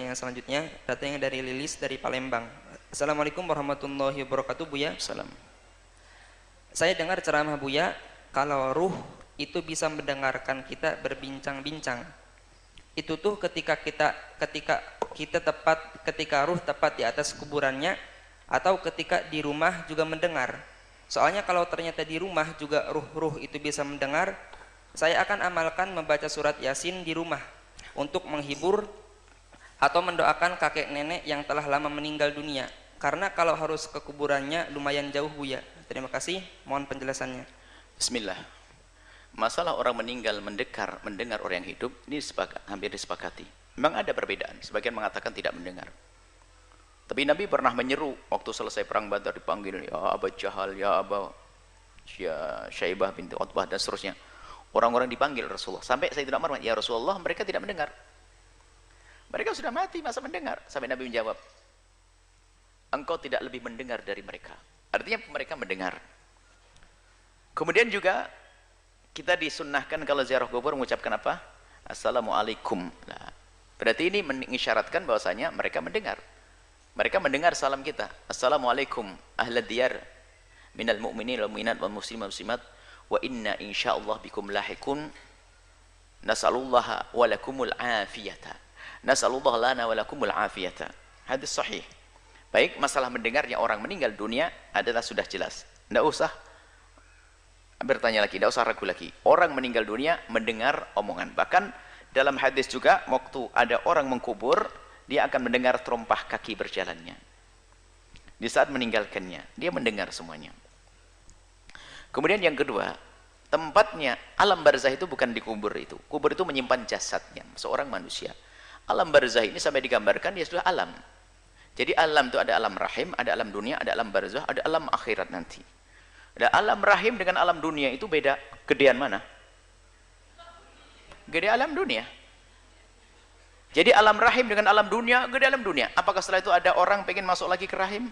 pertanyaan selanjutnya datangnya dari Lilis dari Palembang. Assalamualaikum warahmatullahi wabarakatuh, Buya. Salam. Saya dengar ceramah Buya kalau ruh itu bisa mendengarkan kita berbincang-bincang. Itu tuh ketika ruh tepat di atas kuburannya atau ketika di rumah juga mendengar. Soalnya kalau ternyata di rumah juga ruh-ruh itu bisa mendengar, saya akan amalkan membaca surat Yasin di rumah untuk menghibur atau mendoakan kakek nenek yang telah lama meninggal dunia. Karena kalau harus ke kuburannya lumayan jauh, Buya. Terima kasih, mohon penjelasannya. Bismillah. Masalah orang meninggal mendengar orang yang hidup ini hampir disepakati. Memang ada perbedaan. Sebagian mengatakan tidak mendengar. Tapi Nabi pernah menyeru waktu selesai perang Badar, dipanggil ya Aba Jahal, ya Aba Syaibah binti Utbah dan seterusnya. Orang-orang dipanggil Rasulullah. Sampai Sayyidina Umar, ya Rasulullah, mereka tidak mendengar. Mereka sudah mati, masa mendengar? Sampai Nabi menjawab, engkau tidak lebih mendengar dari mereka. Artinya mereka mendengar. Kemudian juga kita disunnahkan kalau ziarah kubur mengucapkan apa? Assalamualaikum. Nah, berarti ini mengisyaratkan bahwasanya mereka mendengar. Mereka mendengar salam kita. Assalamualaikum ahlad diyar minal mu'minin wal mu'minat wal muslimin wal muslimat wa inna insyaallah bikum lahiqun nas'alullaha wa lakumul afiyata. Nas'alullah lana wa lakumul afiyata. Hadis sahih. Baik, masalah mendengarnya orang meninggal dunia adalah sudah jelas. Tidak usah bertanya lagi, tidak usah ragu lagi. Orang meninggal dunia mendengar omongan. Bahkan dalam hadis juga, waktu ada orang mengkubur, dia akan mendengar terompah kaki berjalannya. Di saat meninggalkannya, dia mendengar semuanya. Kemudian yang kedua, tempatnya alam barzah itu bukan di kubur itu. Kubur itu menyimpan jasadnya, seorang manusia. Alam barzah ini sampai digambarkan dia sudah alam. Jadi alam itu ada alam rahim, ada alam dunia, ada alam barzah, ada alam akhirat nanti. Ada alam rahim dengan alam dunia itu beda. Gedean mana? Gede alam dunia. Jadi alam rahim dengan alam dunia, gede alam dunia. Apakah setelah itu ada orang pengen masuk lagi ke rahim?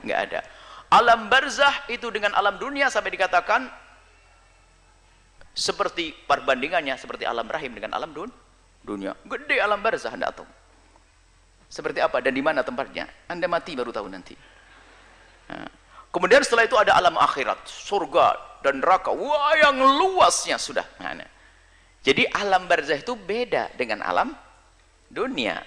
Enggak ada. Alam barzah itu dengan alam dunia sampai dikatakan seperti perbandingannya seperti alam rahim dengan alam dunia. Gede alam barzah, Anda tahu. Seperti apa dan di mana tempatnya? Anda mati baru tahu nanti. Nah. Kemudian setelah itu ada alam akhirat, surga dan neraka. Wah, yang luasnya sudah. Nah. Jadi alam barzah itu beda dengan alam dunia.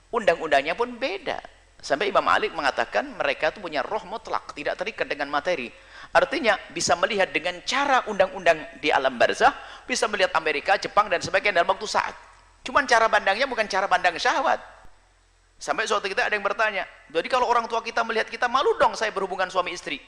Undang-undangnya pun beda. Sampai Imam Malik mengatakan mereka itu punya roh mutlak, tidak terikat dengan materi. Artinya bisa melihat dengan cara undang-undang di alam barzah, bisa melihat Amerika, Jepang dan sebagainya dalam waktu saat. Cuman cara pandangnya bukan cara pandang syahwat. Sampai suatu kita ada yang bertanya, jadi kalau orang tua kita melihat kita, malu dong saya berhubungan suami istri.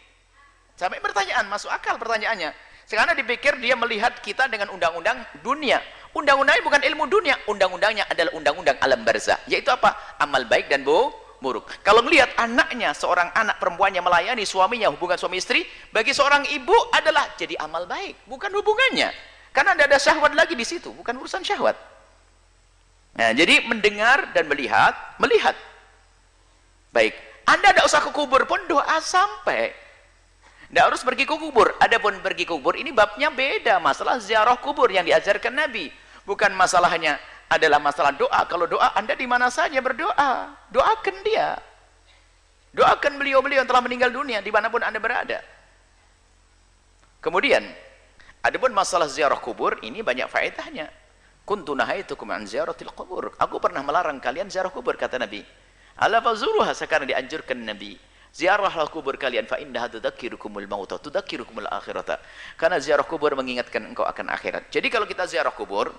Sampai pertanyaan, masuk akal pertanyaannya. Sekarang dipikir dia melihat kita dengan undang-undang dunia. Undang-undangnya bukan ilmu dunia, undang-undangnya adalah undang-undang alam barzah. Yaitu apa? Amal baik dan buruk. Kalau melihat anaknya, seorang anak perempuannya melayani suaminya, hubungan suami istri, bagi seorang ibu adalah jadi amal baik, bukan hubungannya. Karena tidak ada syahwat lagi di situ, bukan urusan syahwat. Nah, jadi mendengar dan melihat. Baik, Anda tidak usah ke kubur pun doa sampai. Tidak harus pergi ke kubur. Adapun pergi ke kubur ini babnya beda. Masalah ziarah kubur yang diajarkan Nabi. Bukan masalahnya adalah masalah doa. Kalau doa Anda di mana saja berdoa. Doakan dia. Doakan beliau-beliau yang telah meninggal dunia dimanapun Anda berada. Kemudian, adapun masalah ziarah kubur ini banyak faedahnya. Kuntu nahaitukum an ziyaratil qubur. Aku pernah melarang kalian ziarah kubur, kata Nabi. Ala fazuruha, sekarang dianjurkan Nabi. Ziarahlah kubur kalian fa innaha tudzakirukumul mauta, tudzakirukumul akhirata. Karena ziarah kubur mengingatkan engkau akan akhirat. Jadi kalau kita ziarah kubur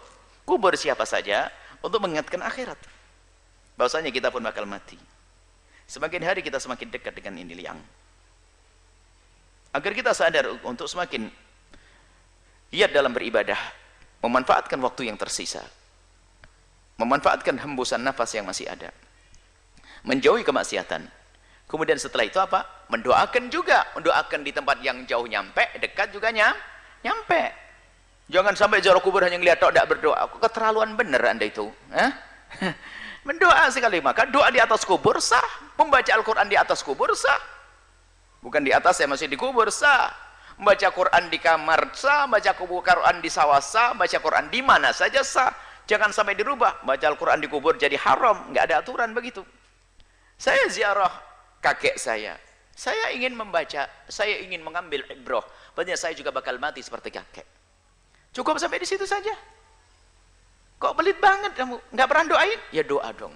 siapa saja untuk mengingatkan akhirat. Bahwasanya kita pun bakal mati. Semakin hari kita semakin dekat dengan ini liang. Agar kita sadar untuk semakin giat dalam beribadah, memanfaatkan waktu yang tersisa, memanfaatkan hembusan nafas yang masih ada, menjauhi kemaksiatan. Kemudian setelah itu apa? Mendoakan juga. Mendoakan di tempat yang jauh nyampe, dekat juga nyampe. Jangan sampai ziarah kubur hanya ngelihat tok, tidak berdoa. Keterlaluan benar Anda itu. Mendoa sekali, maka doa di atas kubur sah. Membaca Al-Quran di atas kubur sah. Bukan di atas, saya masih di kubur sah. Membaca Quran di kamar sah, baca Quran di sawah sah, baca Quran di mana saja sah. jangan sampai dirubah. Baca Al-Quran di kubur jadi haram, nggak ada aturan begitu. Saya ziarah kakek saya ingin membaca, saya ingin mengambil ibrah, berarti saya juga bakal mati seperti kakek. Cukup sampai di situ saja. Kok pelit banget kamu, nggak pernah doain? Ya doa dong.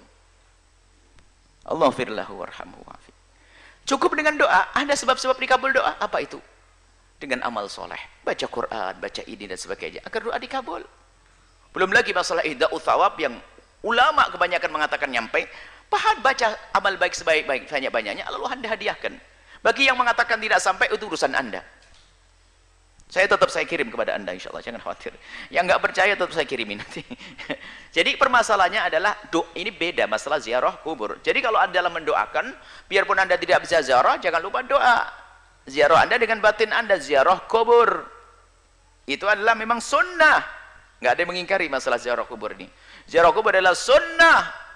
Allahumma warhamhu wa'afi. Cukup dengan doa. Ada sebab-sebab dikabul doa. Apa itu? Dengan amal soleh, baca Quran, baca ini dan sebagainya, agar doa dikabul. Belum lagi masalah ihda'u thawab yang ulama kebanyakan mengatakan nyampe. Pahat baca amal baik sebaik-baik banyak-banyaknya, lalu Anda hadiahkan. Bagi yang mengatakan tidak sampai, itu urusan Anda. Saya kirim kepada Anda, insya Allah, jangan khawatir. Yang nggak percaya tetap saya kirimin nanti. Jadi permasalahannya adalah ini beda masalah ziarah kubur. Jadi kalau Anda dalam mendoakan, biarpun Anda tidak bisa ziarah, jangan lupa doa. Ziarah Anda dengan batin Anda, ziarah kubur. Itu adalah memang sunnah. Nggak ada yang mengingkari masalah ziarah kubur ini. Ziarah kubur adalah sunnah.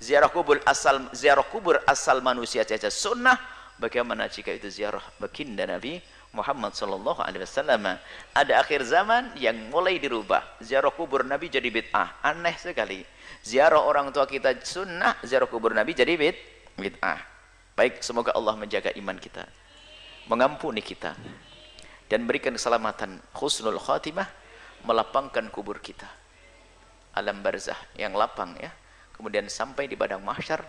Ziarah kubur asal manusia saja sunnah. Bagaimana jika itu ziarah baginda Nabi Muhammad sallallahu alaihi wasallam? Ada akhir zaman yang mulai dirubah. Ziarah kubur Nabi jadi bid'ah. Aneh sekali. Ziarah orang tua kita sunnah, ziarah kubur Nabi jadi bid'ah. Baik, semoga Allah menjaga iman kita, mengampuni kita, dan berikan keselamatan husnul khatimah, melapangkan kubur kita. Alam barzah yang lapang ya. Kemudian sampai di padang mahsyar